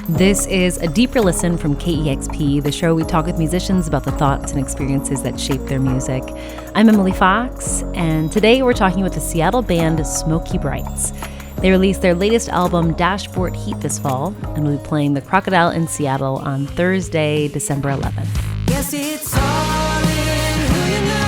This is a deeper listen from KEXP, the show we talk with musicians about the thoughts and experiences that shape their music. I'm Emily Fox, and today we're talking with the Seattle band Smokey Brights. They released their latest album, Dashboard Heat, this fall, and will be playing the Crocodile in Seattle on Thursday, December 11th. Yes, it's all in who you know.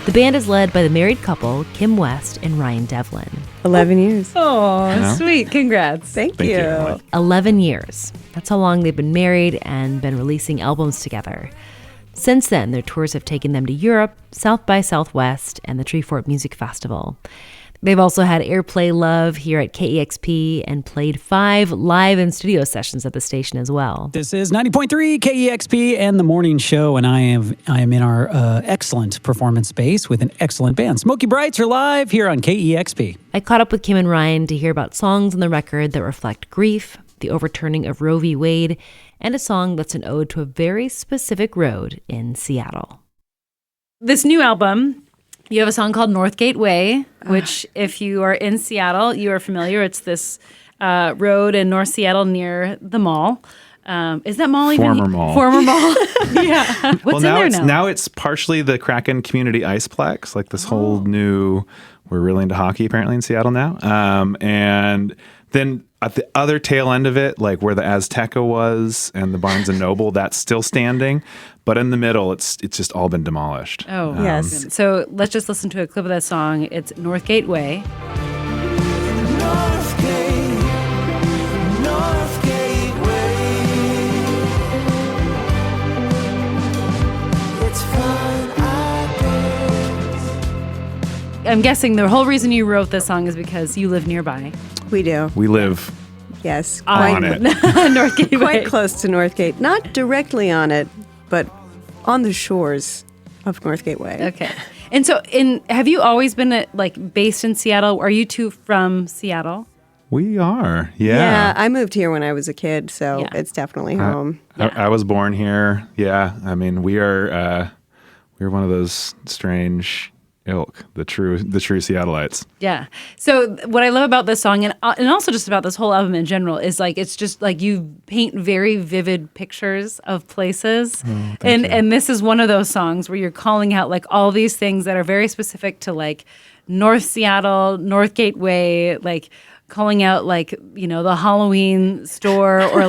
The band is led by the married couple, Kim West and Ryan Devlin. 11 years. Oh, sweet. Congrats. Thank you. 11 years. That's how long they've been married and been releasing albums together. Since then, their tours have taken them to Europe, South by Southwest, and the Treefort Music Festival. They've also had Airplay Love here at KEXP and played 5 live and studio sessions at the station as well. This is 90.3 KEXP and the morning show, and I am in our excellent performance space with an excellent band. Smokey Brights are live here on KEXP. I caught up with Kim and Ryan to hear about songs on the record that reflect grief, the overturning of Roe v. Wade, and a song that's an ode to a very specific road in Seattle. This new album, you have a song called Northgate Way, which if you are in Seattle, you are familiar. It's this road in North Seattle near the mall. Is that mall even? Former mall. Former mall. Yeah. What's now in there now? Now it's partially the Kraken Community Iceplex, like this whole new, we're really into hockey apparently in Seattle now. And then at the other tail end of it, like where the Azteca was and the Barnes & Noble, that's still standing. But in the middle, it's just all been demolished. Oh, yes. So let's just listen to a clip of that song. It's Northgate Way. Northgate, Northgate Way. It's fun, I guess. I'm guessing the whole reason you wrote this song is because you live nearby. We do. We live Yes. on it. Northgate Way. Quite close to Northgate. Not directly on it, but on the shores of Northgate Way. Okay. And so have you always been based in Seattle? Are you two from Seattle? We are, Yeah, I moved here when I was a kid, so Yeah. it's definitely home. I was born here. Yeah. I mean, we're one of those strange ilk, the true Seattleites. Yeah. So what I love about this song and also just about this whole album in general is it's just like you paint very vivid pictures of places. And this is one of those songs where you're calling out all these things that are very specific to North Seattle, Northgate Way, calling out the Halloween store or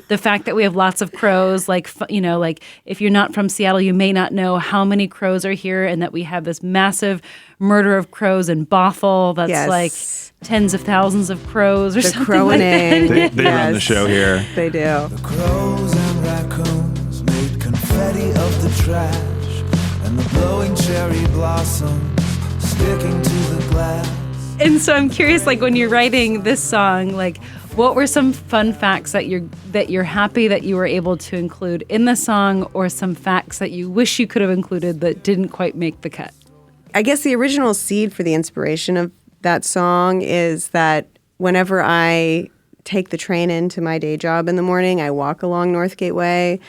the fact that we have lots of crows, if you're not from Seattle, you may not know how many crows are here and that we have this massive murder of crows in Bothell that's Yes. tens of thousands of crows or The something like crowing. that. They run the show here. They do. The crows and raccoons made confetti of the trash, and the blowing cherry blossoms sticking to the glass. And so I'm curious, when you're writing this song, what were some fun facts that you're happy that you were able to include in the song, or some facts that you wish you could have included that didn't quite make the cut? I guess the original seed for the inspiration of that song is that whenever I take the train into my day job in the morning, I walk along Northgate Way,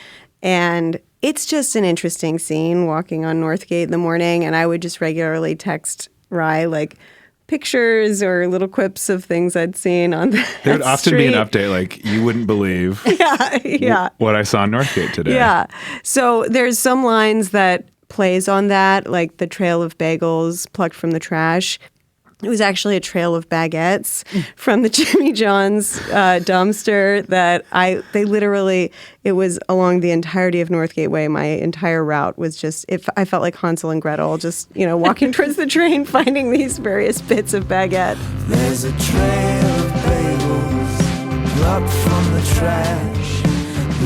and it's just an interesting scene walking on Northgate in the morning, and I would just regularly text Rye, pictures or little quips of things I'd seen on that There would often street. be an update you wouldn't believe Yeah. what I saw in Northgate today. Yeah. So there's some lines that plays on that, like the trail of bagels plucked from the trash. It was actually a trail of baguettes from the Jimmy John's dumpster that it was along the entirety of Northgate Way. My entire route was I felt like Hansel and Gretel, just, walking towards the train, finding these various bits of baguette. There's a trail of bagels plucked from the trash,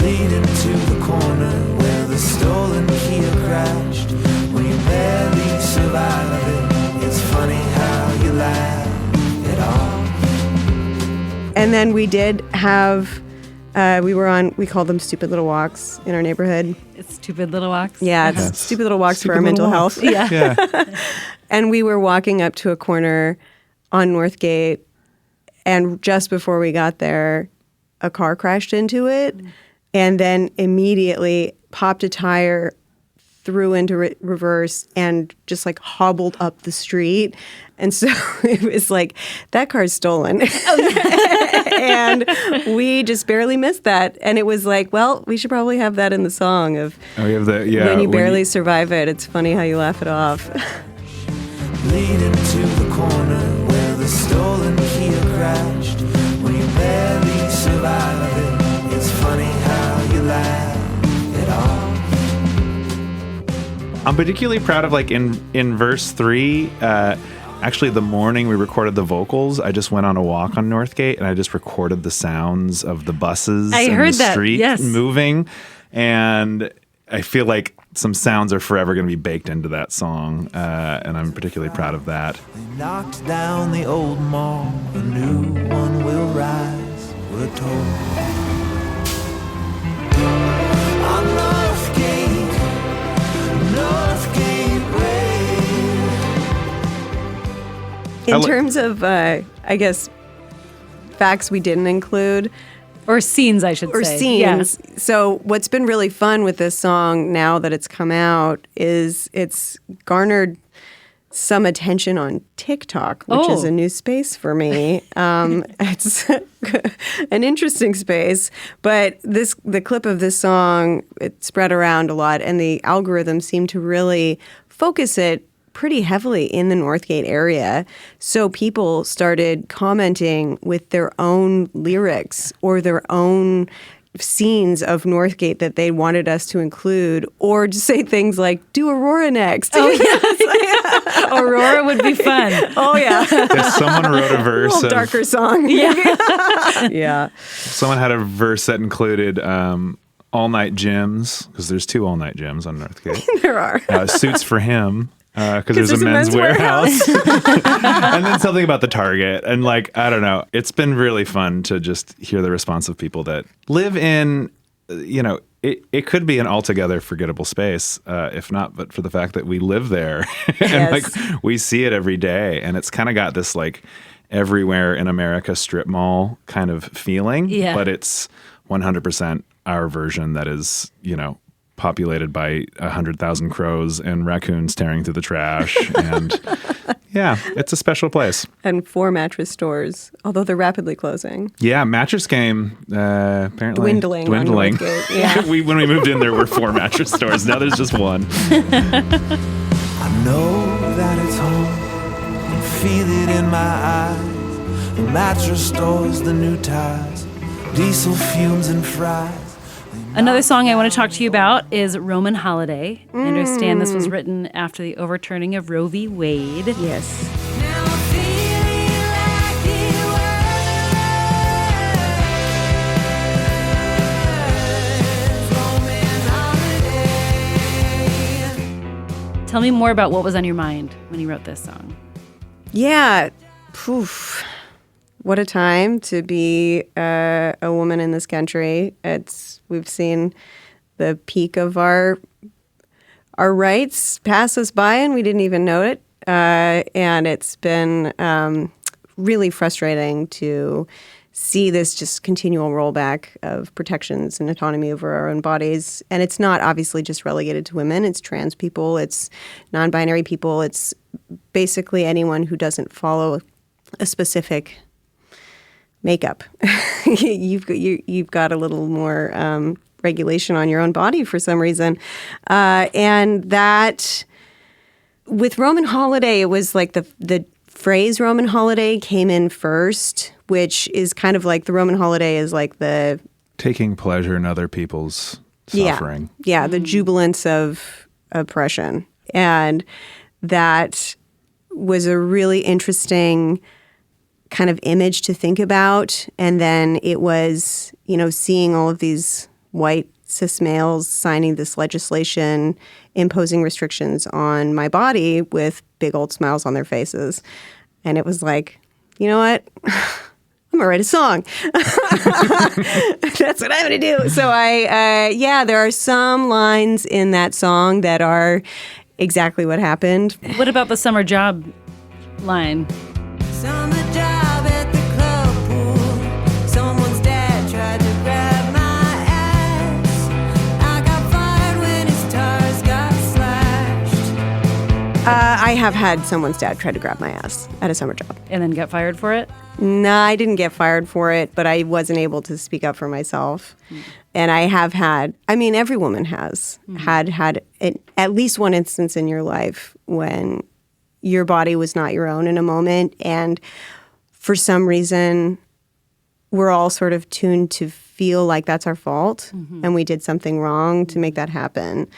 leading to the corner where the stolen Kia crashed. When you barely survive it, it's funny how you laugh it off. And then we did have, we called them stupid little walks in our neighborhood. It's Stupid Little Walks. Yeah, it's stupid little walks for our mental health. Yeah. And we were walking up to a corner on Northgate, and just before we got there, a car crashed into it and then immediately popped a tire threw into reverse and just like hobbled up the street. And so it was like, that car's stolen. And we just barely missed that. And it was like, well, we should probably have that in the song of we have the, yeah, when you barely survive it, it's funny how you laugh it off. Leading to the corner where the stolen Kia crashed. When you barely survive it, it's funny how you laugh it off. I'm particularly proud of like in verse 3, actually the morning we recorded the vocals, I just went on a walk on Northgate and I just recorded the sounds of the buses I and heard the that, street yes. moving. And I feel like some sounds are forever going to be baked into that song. And I'm particularly proud of that. They knocked down the old mall, a new one will rise, we're told. On Northgate, Northgate Way. In terms of, I guess, facts we didn't include, Or scenes, I should or say. scenes. So what's been really fun with this song now that it's come out is it's garnered some attention on TikTok, which is a new space for me. It's an interesting space, but the clip of this song, it spread around a lot, and the algorithm seemed to really focus it pretty heavily in the Northgate area. So people started commenting with their own lyrics or their own scenes of Northgate that they wanted us to include, or just say things like, do Aurora next. Oh, yes. Aurora would be fun. Oh, yeah. If someone wrote a A verse little of, darker song. Yeah. Yeah. someone had a verse that included all night gyms, because there's 2 all night gyms on Northgate. There are. Suits for him. Because there's a there's men's warehouse. And then something about the Target. And like, I don't know. It's been really fun to just hear the response of people that live in, it could be an altogether forgettable space, if not, but for the fact that we live there. And Yes. like, we see it every day. And it's kind of got this like everywhere in America strip mall kind of feeling. Yeah. But it's 100% our version that is, populated by 100,000 crows and raccoons tearing through the trash. And yeah, it's a special place. And 4 mattress stores, although they're rapidly closing. Yeah, mattress game apparently Dwindling on Northgate, yeah. When we moved in, there were 4 mattress stores. Now there's just 1. I know that it's home, I feel it in my eyes. The mattress stores, the new ties, diesel fumes and fries. Another song I want to talk to you about is Roman Holiday. I understand this was written after the overturning of Roe v. Wade. Yes. Now I'm feeling like it was Roman holiday. Tell me more about what was on your mind when you wrote this song. Yeah. Poof. What a time to be a woman in this country. We've seen the peak of our rights pass us by, and we didn't even know it. And it's been really frustrating to see this just continual rollback of protections and autonomy over our own bodies. And it's not obviously just relegated to women. It's trans people. It's non-binary people. It's basically anyone who doesn't follow a specific makeup. You've got a little more regulation on your own body for some reason. And that with Roman holiday, it was like the phrase Roman holiday came in first, which is kind of like the Roman holiday is like the Taking pleasure in other people's suffering. Yeah, the jubilance of oppression. And that was a really interesting kind of image to think about. And then it was, seeing all of these white cis males signing this legislation, imposing restrictions on my body with big old smiles on their faces. And it was like, you know what? I'm going to write a song. That's what I'm going to do. So there are some lines in that song that are exactly what happened. What about the summer job line? On the job at the club pool, someone's dad tried to grab my ass. I got fired when his tires got I have had someone's dad try to grab my ass at a summer job. And then get fired for it? No, I didn't get fired for it, but I wasn't able to speak up for myself. And I have had, I mean, every woman has had at least one instance in your life when your body was not your own in a moment. And for some reason, we're all sort of tuned to feel like that's our fault and we did something wrong to make that happen.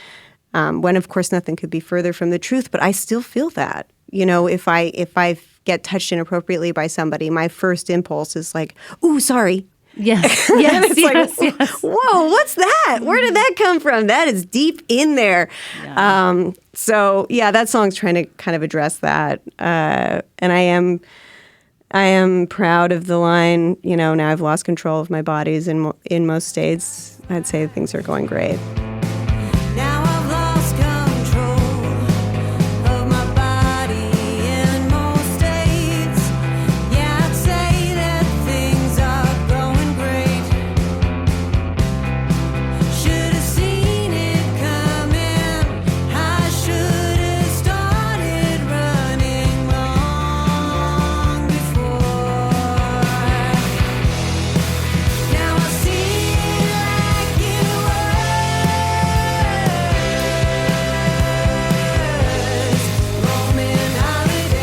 When, of course, nothing could be further from the truth. But I still feel that. You know, if I get touched inappropriately by somebody, my first impulse is like, ooh, sorry. Yes, And yes, it's yes, like, yes. whoa, what's that? Where did that come from? That is deep in there. Yeah. So, yeah, that song's trying to kind of address that. And I am proud of the line, you know, now I've lost control of my bodies in most states. I'd say things are going great. Now I've lost control of my body in most states. Yeah, I'd say that things are going great. Should have seen it coming. I should have started running long before. Now I see like it was Roman holiday.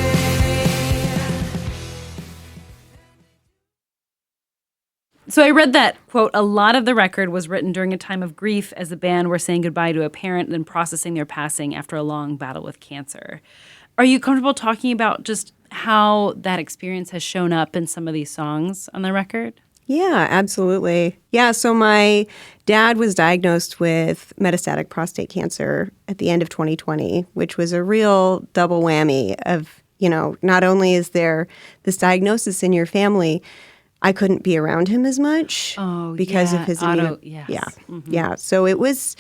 So I read that, quote, a lot of the record was written during a time of grief as the band were saying goodbye to a parent and processing their passing after a long battle with cancer. Are you comfortable talking about just how that experience has shown up in some of these songs on the record? Yeah, absolutely. Yeah, so my dad was diagnosed with metastatic prostate cancer at the end of 2020, which was a real double whammy of, you know, not only is there this diagnosis in your family, I couldn't be around him as much because of his yes. Yeah, yeah. So it was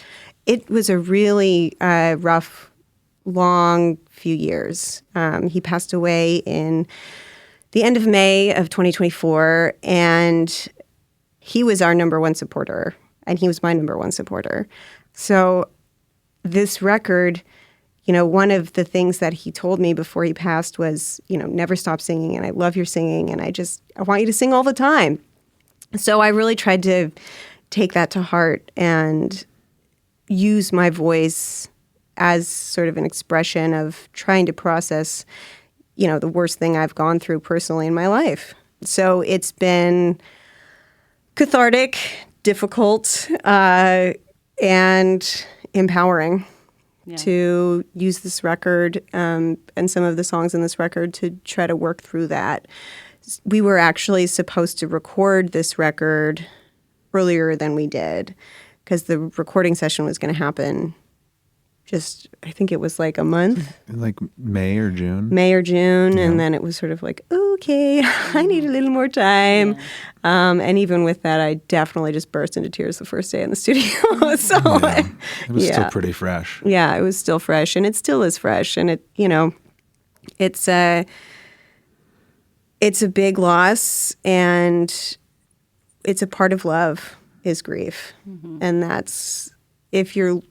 a really rough, long few years. He passed away in the end of May of 2024, and he was our number one supporter, and he was my number one supporter. So this record, you know, one of the things that he told me before he passed was, you know, never stop singing, and I love your singing, and I want you to sing all the time. So I really tried to take that to heart and use my voice as sort of an expression of trying to process, you know, the worst thing I've gone through personally in my life. So it's been cathartic, difficult, and empowering to use this record and some of the songs in this record to try to work through that. We were actually supposed to record this record earlier than we did because the recording session was going to happen I think it was like a month. Like May or June. And then it was sort of like, okay, I need a little more time. Yeah. And even with that, I definitely just burst into tears the first day in the studio. So it was still pretty fresh. Yeah, it was still fresh, and it still is fresh. And it, you know, it's a big loss, and it's a part of love is grief, and that's. If you're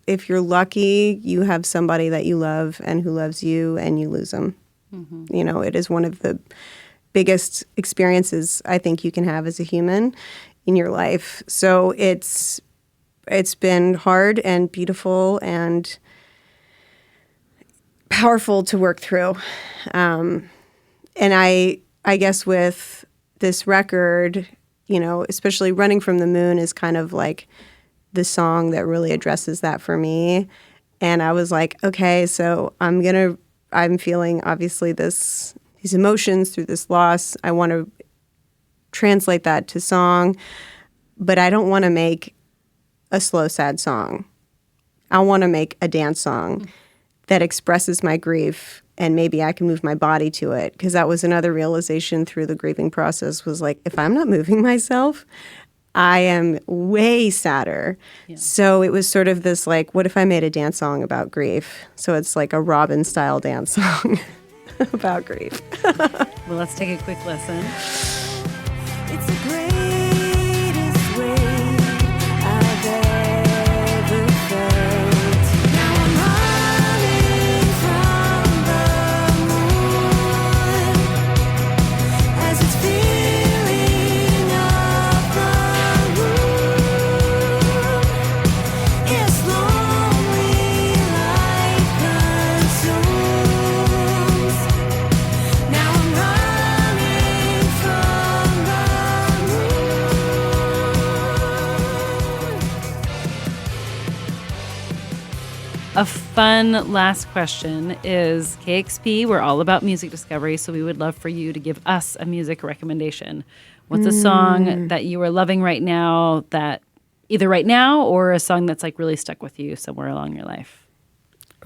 lucky, you have somebody that you love and who loves you, and you lose them. You know, it is one of the biggest experiences I think you can have as a human in your life. So it's been hard and beautiful and powerful to work through. And I guess with this record, you know, especially Running from the Moon is kind of like the song that really addresses that for me. And I was like, okay, so I'm feeling obviously these emotions through this loss. I want to translate that to song, but I don't want to make a slow, sad song. I want to make a dance song that expresses my grief, and maybe I can move my body to it. Because that was another realization through the grieving process was like, if I'm not moving myself, I am way sadder. Yeah. So it was sort of this like, what if I made a dance song about grief? So it's like a Robin-style dance song about grief. Well, let's take a quick listen. It's the greatest way I've ever felt. Now I'm running from the fun last question is KEXP. We're all about music discovery, so we would love for you to give us a music recommendation. What's a song that you are loving right now, that either right now or a song that's like really stuck with you somewhere along your life?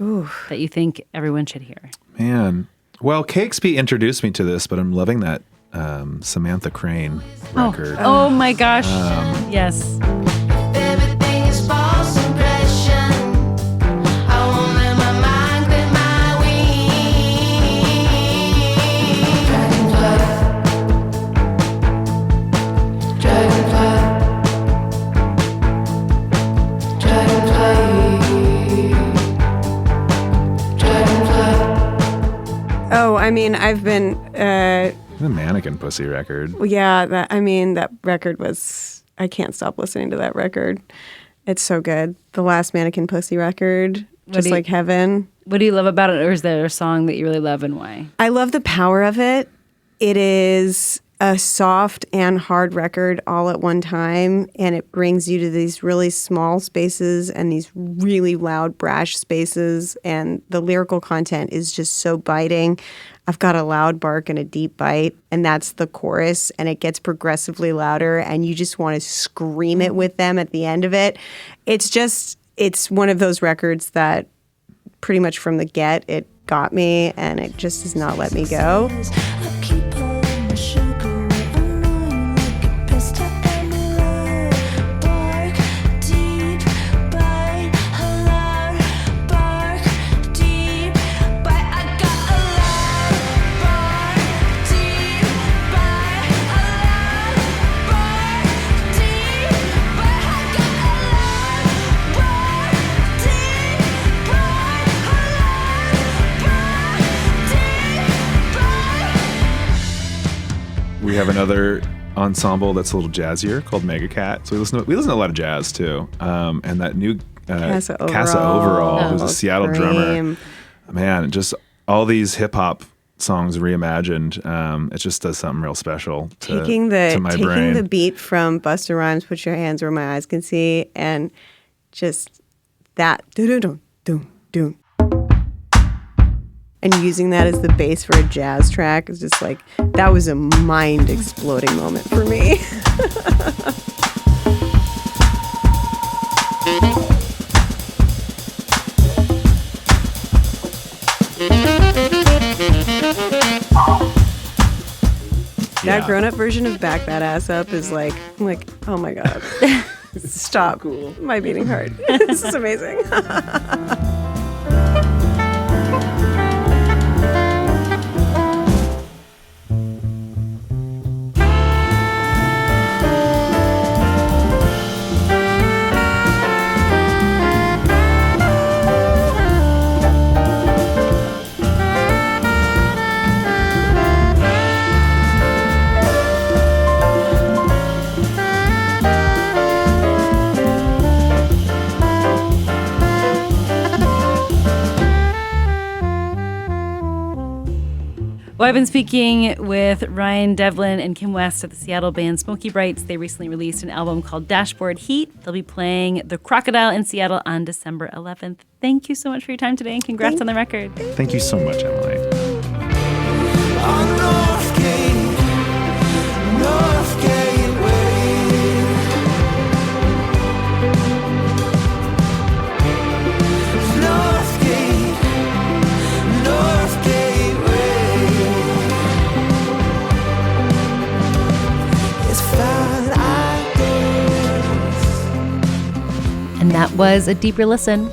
Ooh. That you think everyone should hear? Man. Well, KEXP introduced me to this, but I'm loving that Samantha Crane record. Oh my gosh. Yes. Everything is false impression. I won't let my mind clip my wings. Dragonfly. Oh, I mean, I've been. The Mannequin Pussy record. Yeah, that record was. I can't stop listening to that record. It's so good. The last Mannequin Pussy record, just like heaven. What do you love about it, or is there a song that you really love and why? I love the power of it. It is a soft and hard record all at one time, and it brings you to these really small spaces and these really loud, brash spaces, and the lyrical content is just so biting. I've got a loud bark and a deep bite, and that's the chorus, and it gets progressively louder, and you just want to scream it with them at the end of it. It's one of those records that pretty much from the get, it got me, and it just does not let me go. We have another ensemble that's a little jazzier called Mega Cat. So we listen to a lot of jazz too. And that new Casa Overall, who's a Seattle drummer. Man, just all these hip hop songs reimagined. It just does something real special to my brain. Taking the beat from Busta Rhymes' "Put Your Hands Where My Eyes Can See," and just that do-do-do-do-do. And using that as the bass for a jazz track is just like, that was a mind-exploding moment for me. That grown-up version of "Back That Ass Up" is like, I'm like, oh my God. Stop my beating heart. This is amazing. Well, I've been speaking with Ryan Devlin and Kim West of the Seattle band Smokey Brights. They recently released an album called Dashboard Heat. They'll be playing the Crocodile in Seattle on December 11th. Thank you so much for your time today, and congrats on the record. Thank you so much, Emily. On Northgate Way. Northgate Way. It's fine, I guess. And that was a deeper listen.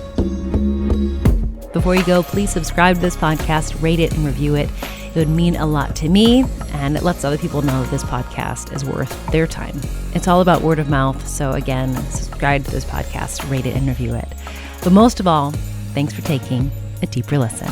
Before you go, please subscribe to this podcast, rate it, and review it. It would mean a lot to me, and it lets other people know this podcast is worth their time. It's all about word of mouth, so again, subscribe to this podcast, rate it, and review it. But most of all, thanks for taking a deeper listen.